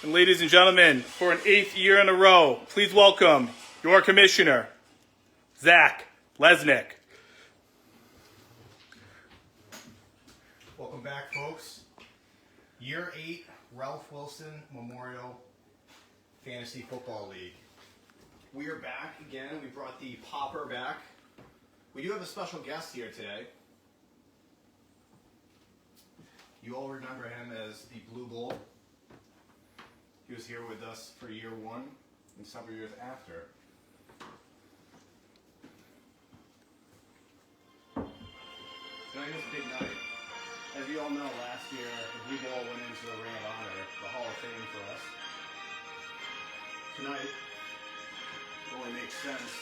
And ladies and gentlemen, for an 8th year in a row, please welcome your commissioner, Zach Lesnick. Welcome back, folks. Year 8, Ralph Wilson Memorial Fantasy Football League. We are back again. We brought the popper back. We do have a special guest here today. You all remember him as the Blue Bull. He was here with us for year 1 and several years after. Tonight is a big night. As you all know, last year the Blue Bull went into the Ring of Honor, the Hall of Fame for us. Tonight, it only makes sense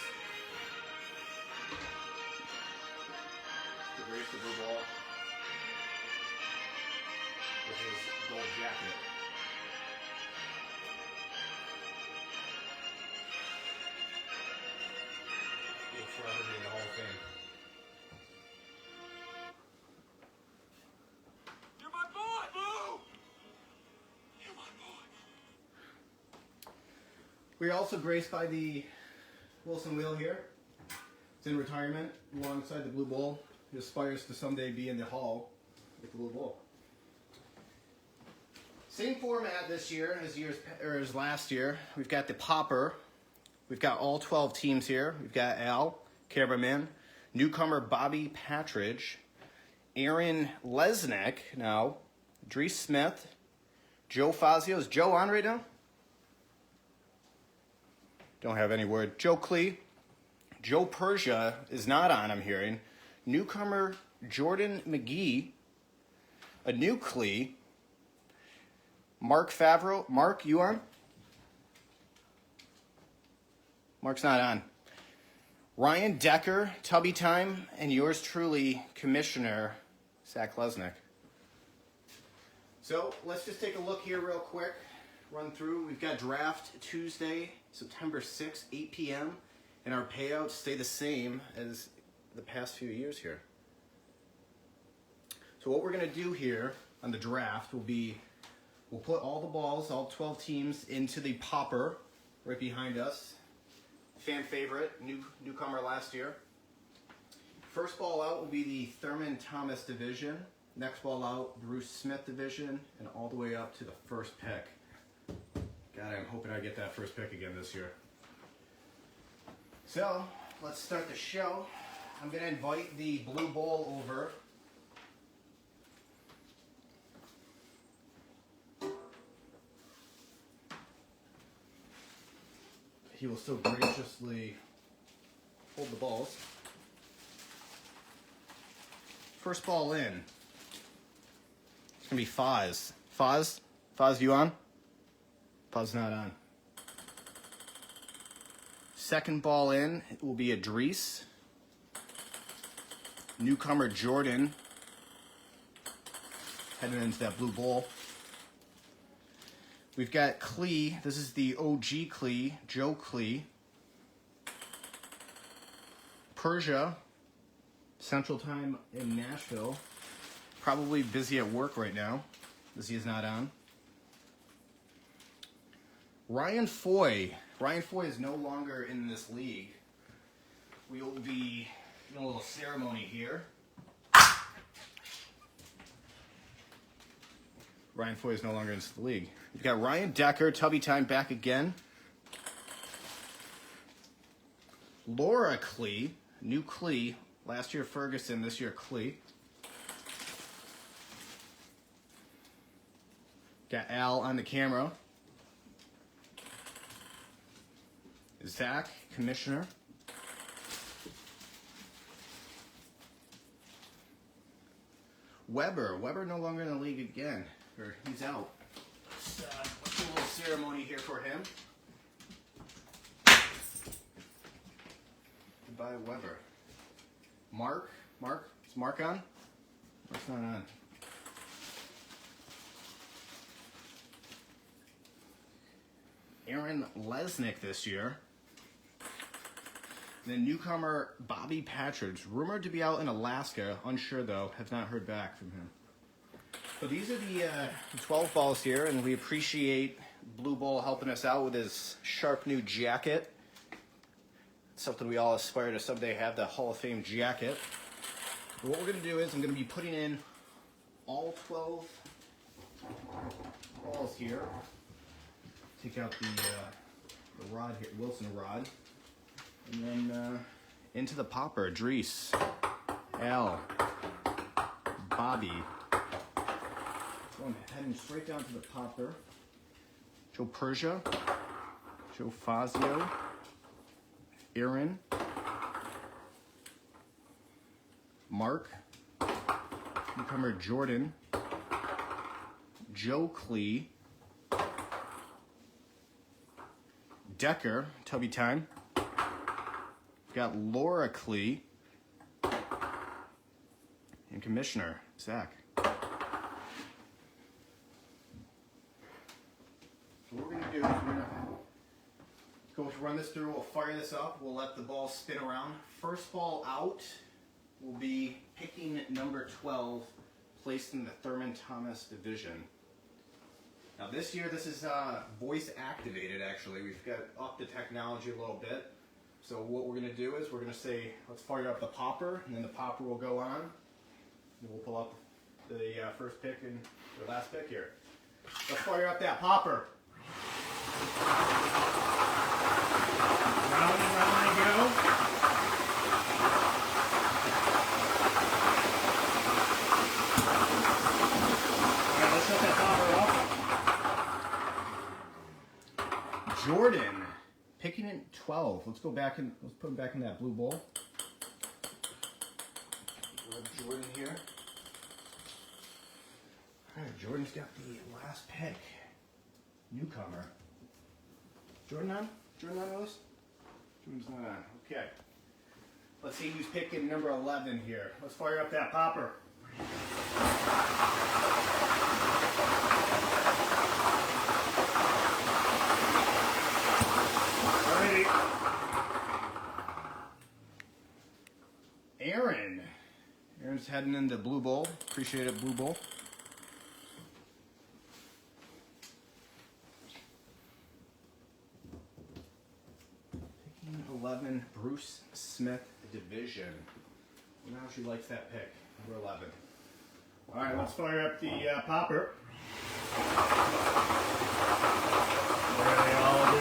to grace the Blue Bull with his gold jacket. He'll forever be in the Hall of Fame. You're my boy, Blue! You're my boy. We are also graced by the Wilson Wheel here. It's in retirement alongside the Blue Bull. He aspires to someday be in the Hall with the Blue Bull. Same format this year as last year. We've got the popper. We've got all 12 teams here. We've got Al, cameraman, newcomer Bobby Patridge, Aaron Lesnick now, Dries Smith, Joe Fazio. Is Joe on right now? Don't have any word. Joe Klee. Joe Persia is not on, I'm hearing. Newcomer Jordan McGee. A new Klee. Mark Favreau. Mark, you on? Mark's not on. Ryan Decker, Tubby Time, and yours truly, Commissioner Zach Lesnick. So let's just take a look here real quick. Run through. We've got draft Tuesday, September 6th, 8 p.m. And our payouts stay the same as the past few years here. So what we're going to do here on the draft will be, we'll put all the balls, all 12 teams, into the popper right behind us. Fan favorite, newcomer last year. First ball out will be the Thurman Thomas division. Next ball out, Bruce Smith division, and all the way up to the first pick. God, I'm hoping I get that first pick again this year. So, let's start the show. I'm going to invite the Blue Bull over. He will still graciously hold the balls. First ball in. It's going to be Foz. Foz, you on? Foz not on. Second ball in, it will be a Dries. Newcomer Jordan. Heading into that Blue Bull. We've got Klee. This is the OG Klee, Joe Klee. Persia, Central Time in Nashville. Probably busy at work right now, as he is not on. Ryan Foy. Ryan Foy is no longer in this league. We will be doing a little ceremony here. Ryan Foy is no longer in the league. We've got Ryan Decker, Tubby Time back again. Laura Klee, new Klee. Last year Ferguson, this year Klee. Got Al on the camera. Zach, Commissioner. Weber no longer in the league again. Or he's out. Let's do a little ceremony here for him. Goodbye, Weber. Mark, is Mark on? Mark's not on. Aaron Lesnick this year. And then newcomer Bobby Patridge, rumored to be out in Alaska, unsure though, have not heard back from him. So these are the 12 balls here, and we appreciate Blue Bull helping us out with his sharp new jacket. Something we all aspire to someday have, the Hall of Fame jacket. But what we're going to do is I'm going to be putting in all 12 balls here. Take out the rod here, Wilson rod. And then into the popper, Drees, Al, Bobby. Going heading straight down to the popper. Joe Persia, Joe Fazio, Aaron, Mark, newcomer Jordan, Joe Klee, Decker, Tubby time. We've got Laura Klee, and Commissioner Zach. So what we're going to do is we're going to run this through, we'll fire this up, we'll let the ball spin around. First ball out will be picking number 12, placed in the Thurman Thomas division. Now this year, this is voice activated actually. We've got up the technology a little bit. So what we're going to do is we're going to say, let's fire up the popper, and then the popper will go on. And we'll pull up the first pick and the last pick here. Let's fire up that popper. Round and round they go. All right, let's set that popper up. Jordan, picking in 12. Let's go back and let's put him back in that blue bowl. Grab Jordan here. All right, Jordan's got the last pick. Newcomer. Jordan on? Jordan on those? Jordan's not on. Okay. Let's see who's picking number 11 here. Let's fire up that popper. Alrighty. Aaron. Aaron's heading into Blue Bowl. Appreciate it, Blue Bowl. Picking 11, Bruce Smith division. Now she likes that pick, number 11. All right, let's fire up the popper. There they all do.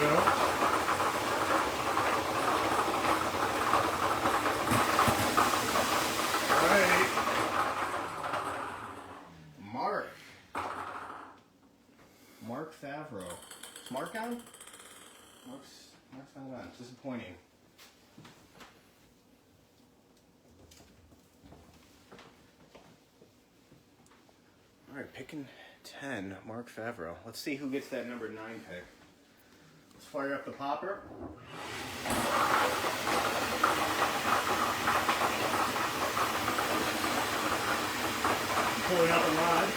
Mark Favreau. Is Mark on? Mark's not on. Disappointing. All right, picking 10, Mark Favreau. Let's see who gets that number 9 pick. Let's fire up the popper. Pulling out the rod.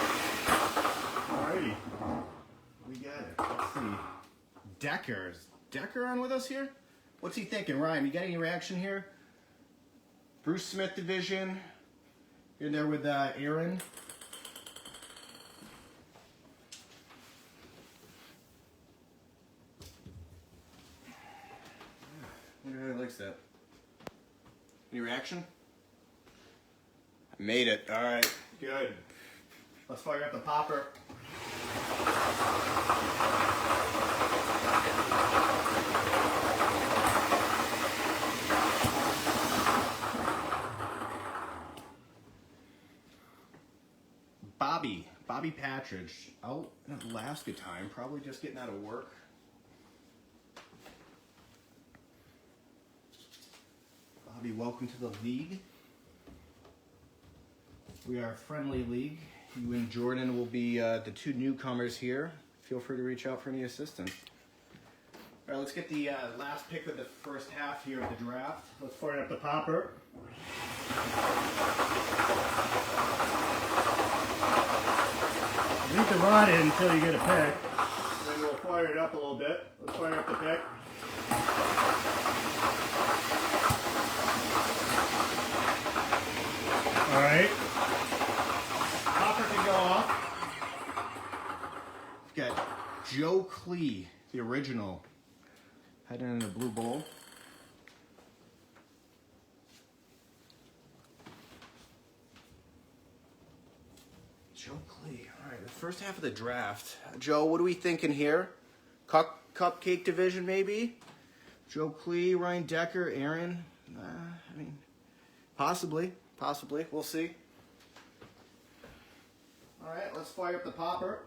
Alrighty. We got it. Let's see. Decker. Is Decker on with us here? What's he thinking, Ryan? You got any reaction here? Bruce Smith division. You're in there with Aaron. I wonder how he likes that. Any reaction? I made it. All right. Good. Let's fire up the popper. Bobby Patridge, out at Alaska time, probably just getting out of work. Bobby, welcome to the league. We are a friendly league. You and Jordan will be the 2 newcomers here. Feel free to reach out for any assistance. All right, let's get the last pick of the first half here of the draft. Let's fire up the popper. Leave the rod in until you get a pick. Then we'll fire it up a little bit. Let's fire up the pick. All right. Popper can go off. We've got Joe Klee, the original, heading in a blue bowl. Joe Klee. All right, the first half of the draft. Joe, what are we thinking here? Cupcake division, maybe? Joe Klee, Ryan Decker, Aaron. I mean, possibly. We'll see. All right, let's fire up the popper.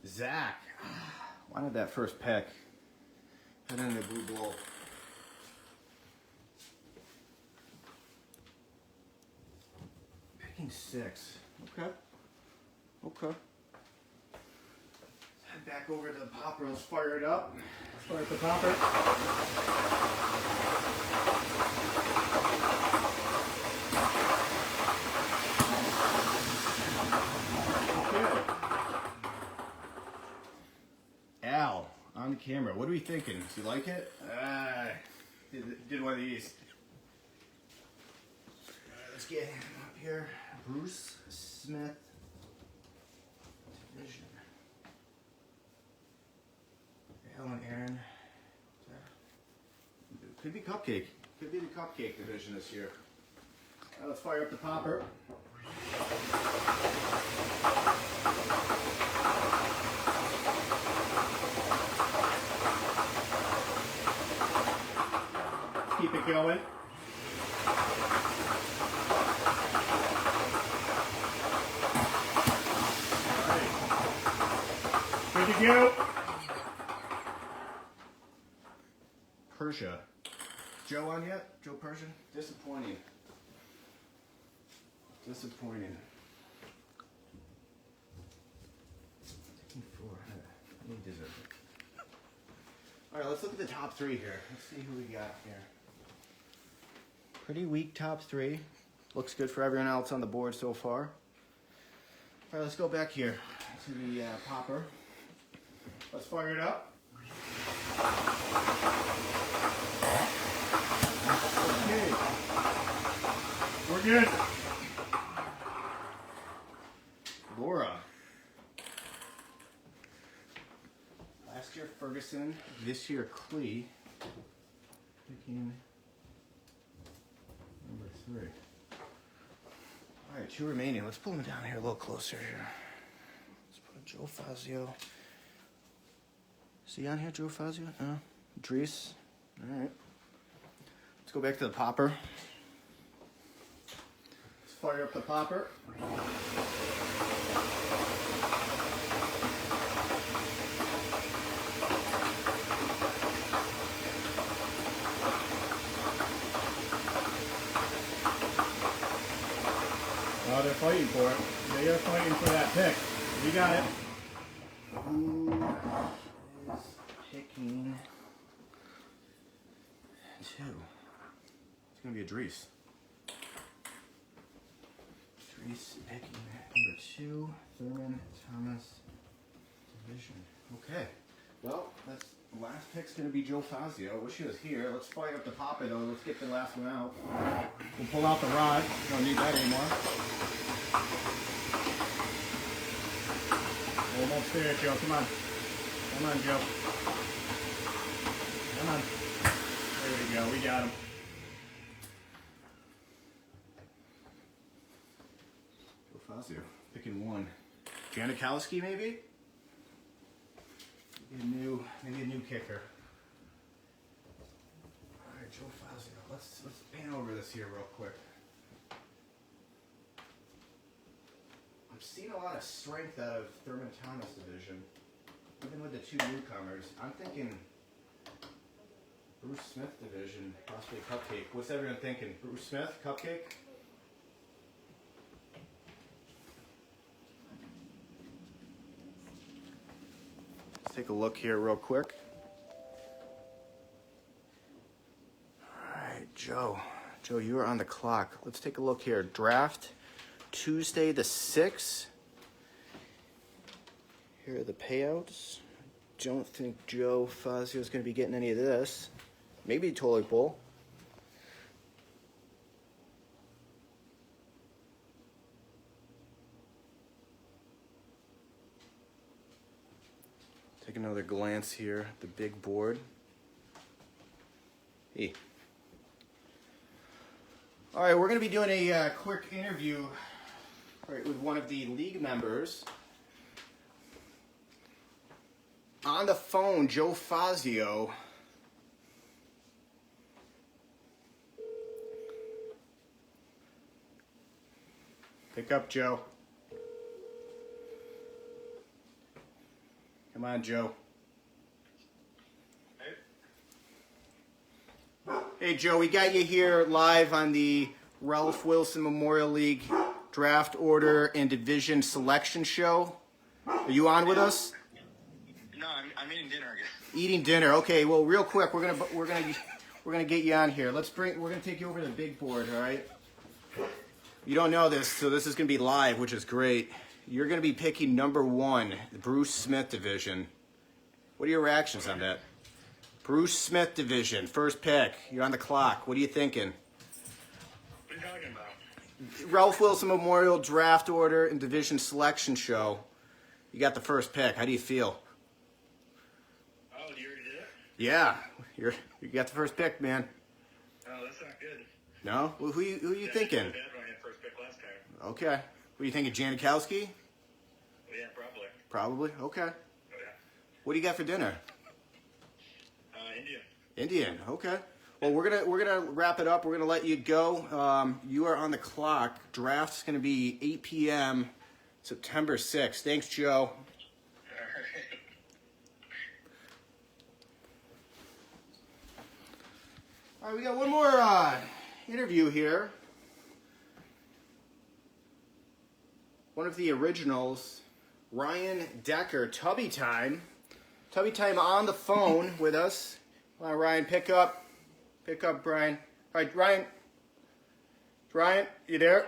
Zach wanted that first pick. Put in the blue bowl. Picking 6. Okay. Head back over to the popper. Let's fire it up. Let's fire up the popper. Al, on camera. What are we thinking? Do you like it? Did one of these. Let's get him up here. Bruce Smith division. Al and Aaron. Could be cupcake. Could be the cupcake division this year. All right, let's fire up the popper. Keep it going. Good to go. Persia. Joe on yet? Joe Persia? Disappointing. Taking 4. I need dessert. All right, let's look at the top 3 here. Let's see who we got here. Pretty weak top 3. Looks good for everyone else on the board so far. All right, let's go back here to the popper. Let's fire it up. Okay. We're good. Laura. Last year Ferguson, this year Klee. Picking number 3. All right, 2 remaining. Let's pull them down here a little closer here. Let's put a Joe Fazio. Is he on here, Joe Fazio? No. Dries. All right. Let's go back to the popper. Let's fire up the popper. Oh, they're fighting for it. They are fighting for that pick. We got it. Who is picking 2? It's going to be a Dries. Dries picking number 2. Thurman Thomas division. Okay. Well, that's the last pick's going to be Joe Fazio. I wish he was here. Let's fire up the popper though. Let's get the last one out. We'll pull out the rod. Don't need that anymore. Almost there, Joe. Come on. Come on, Joe. Come on. There we go. We got him. Joe Fazio. Picking 1. Janikowski, maybe? Maybe a new kicker. All right, Joe Fazio. Let's pan over this here real quick. I'm seeing a lot of strength out of Thurman Thomas division, even with the 2 newcomers. I'm thinking Bruce Smith division, possibly cupcake. What's everyone thinking? Bruce Smith, cupcake? Let's take a look here real quick. All right, Joe. Joe, you are on the clock. Let's take a look here. Draft Tuesday the 6th. Here are the payouts. don't think Joe Fazio is going to be getting any of this. Maybe a toilet bowl. Take another glance here at the big board. Hey. All right, we're going to be doing a quick interview with one of the league members. On the phone, Joe Fazio. Pick up, Joe. Come on, Joe. Hey, Joe, we got you here live on the Ralph Wilson Memorial League Draft Order and Division Selection Show. Are you on with us? No, I'm eating dinner again. Eating dinner. Okay. Well, real quick, we're gonna get you on here. We're gonna take you over to the big board. All right. You don't know this, so this is gonna be live, which is great. You're gonna be picking number 1, the Bruce Smith division. What are your reactions on that? Bruce Smith division, first pick. You're on the clock. What are you thinking? What are you talking about? Ralph Wilson Memorial Draft Order and Division Selection Show. You got the first pick. How do you feel? Oh, you already did it? Yeah, you got the first pick, man. Oh, that's not good. No? Well, who you thinking? Bad when I had first pick last time. Okay. What are you thinking, Janikowski? Well, yeah, probably. Probably. Okay. Oh, yeah. What do you got for dinner? Indian. Indian. Okay. Well, we're gonna wrap it up. We're gonna let you go. You are on the clock. Draft's gonna be 8 p.m. September 6th. Thanks, Joe. All right. All right, we got one more interview here. One of the originals, Ryan Decker, Tubby Time. Tubby Time on the phone with us. Come on, Ryan, pick up, Brian. All right, Ryan. Ryan, you there? When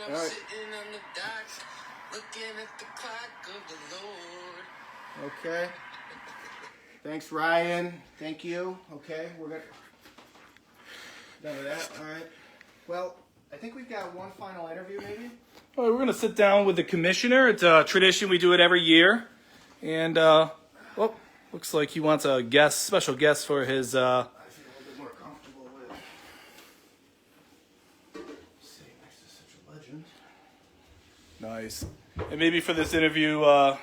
I'm All right. sitting on the docks, looking at the clock of the Lord. Okay. Thanks, Ryan. Thank you. Okay, we're good. Done with that. All right. Well, I think we've got one final interview, maybe. All right, we're going to sit down with the commissioner. It's a tradition. We do it every year. And, looks like he wants a special guest for his, I feel a little bit more comfortable with sitting next to such a legend. Nice. And maybe for this interview, you want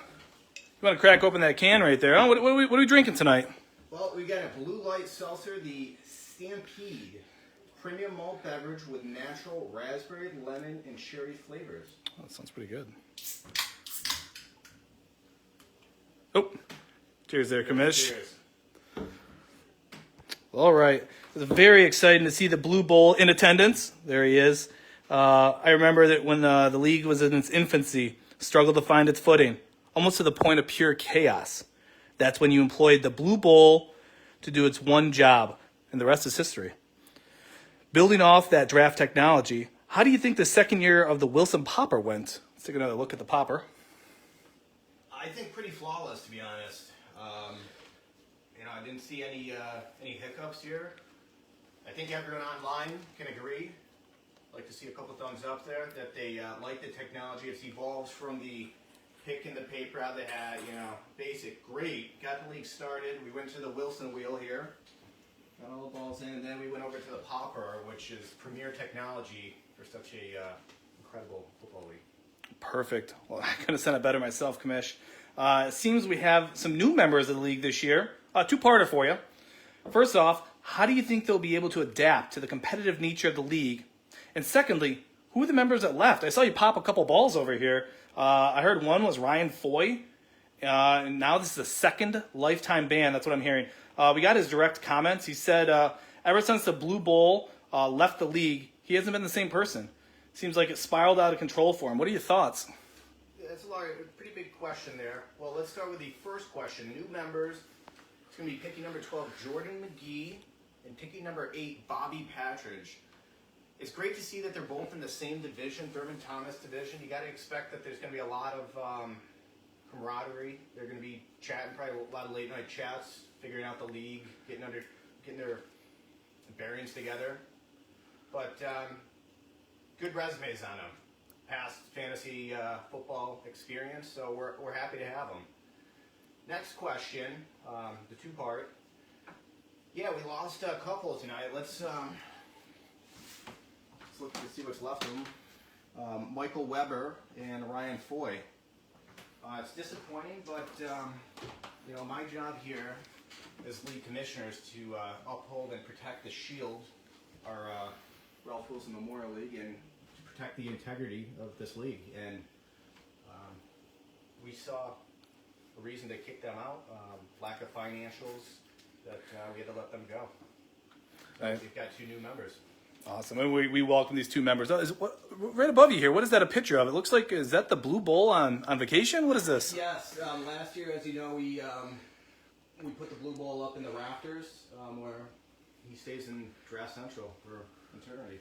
to crack open that can right there. Huh? What are we drinking tonight? Well, we got a Blue Light Seltzer, the Stampede premium malt beverage with natural raspberry, lemon, and cherry flavors. Oh, that sounds pretty good. Oh, cheers there, Commish. Cheers. All right. It's very exciting to see the Blue Bowl in attendance. There he is. I remember that when the league was in its infancy, struggled to find its footing, almost to the point of pure chaos. That's when you employed the Blue Bowl to do its one job, and the rest is history. Building off that draft technology, how do you think the second year of the Wilson Popper went? Let's take another look at the Popper. I think pretty flawless, to be honest. I didn't see any hiccups here. I think everyone online can agree. I'd like to see a couple thumbs up there that they like the technology. It's evolved from the pick in the paper out they had, basic, great. Got the league started. We went to the Wilson wheel here. Got all the balls in, and then we went over to the Popper, which is premier technology for such a incredible football league. Perfect. Well, I couldn't have said it better myself, Commish. It seems we have some new members of the league this year. Two-parter for you. First off, how do you think they'll be able to adapt to the competitive nature of the league? And secondly, who are the members that left? I saw you pop a couple balls over here. I heard one was Ryan Foy. And now this is the second lifetime ban. That's what I'm hearing. We got his direct comments. He said, ever since the Blue Bowl left the league, he hasn't been the same person. Seems like it spiraled out of control for him. What are your thoughts? Yeah, that's a pretty big question there. Well, let's start with the first question. New members. It's going to be picking number 12, Jordan McGee, and picking number 8, Bobby Patridge. It's great to see that they're both in the same division, Thurman Thomas division. You got to expect that there's going to be a lot of camaraderie. They're going to be chatting, probably a lot of late night chats, figuring out the league, getting their bearings together. But good resumes on them. Past fantasy football experience, so we're happy to have them. Next question, the two-part. Yeah, we lost a couple tonight. Let's look to see what's left of them. Michael Weber and Ryan Foy. It's disappointing, but my job here as league commissioners to uphold and protect the shield, our Ralph Wilson Memorial League, and to protect the integrity of this league. And we saw a reason to kick them out, lack of financials, that we had to let them go. So we've got 2 new members. Awesome. And we welcome these 2 members. Right above you here, what is that a picture of? It looks like, is that the Blue Bowl on vacation? What is this? Yes. Last year, as you know, we put the Blue Bowl up in the rafters where he stays in Draft Central for eternity.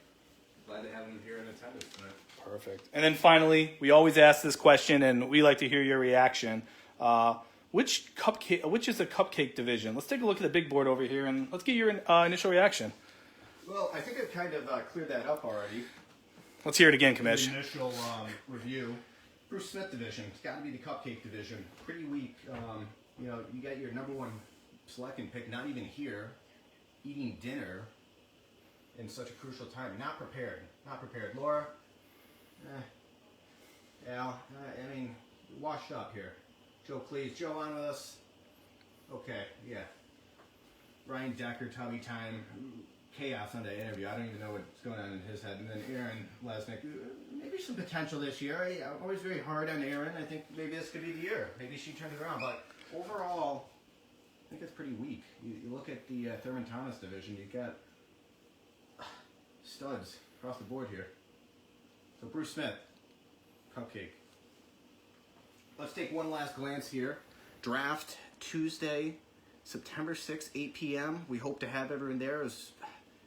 Glad to have him here in attendance tonight. Perfect. And then finally, we always ask this question, and we like to hear your reaction. Which is the cupcake division? Let's take a look at the big board over here, and let's get your initial reaction. Well, I think I've kind of cleared that up already. Let's hear it again, Commish. The initial review. Bruce Smith division. It's got to be the cupcake division. Pretty weak. You got your number 1 selecting pick not even here, eating dinner in such a crucial time. Not prepared. Laura, Al, I mean, washed up here. Joe, please. Joe on with us. Okay, yeah. Ryan Decker, Tubby Time. Chaos on that interview. I don't even know what's going on in his head. And then Aaron Lesnick. Maybe some potential this year. I'm always very hard on Aaron. I think maybe this could be the year. Maybe she turns it around. But overall, I think it's pretty weak. You look at the Thurman Thomas division. You've got studs across the board here. So Bruce Smith, cupcake. Let's take one last glance here. Draft Tuesday, September 6th, 8 p.m. We hope to have everyone there.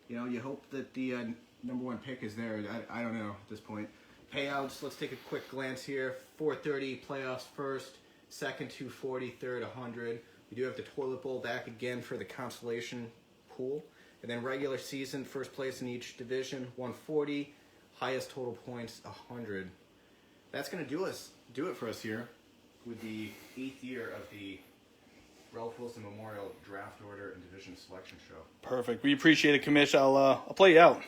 You hope that the number 1 pick is there. I don't know at this point. Payouts, let's take a quick glance here. 430 playoffs first, second 240, third 100. We do have the toilet bowl back again for the consolation pool. And then regular season, first place in each division, 140. Highest total points, 100. That's going to do it for us here with the 8th year of the Ralph Wilson Memorial Draft Order and Division Selection Show. Perfect. We appreciate it, Commish. I'll play you out.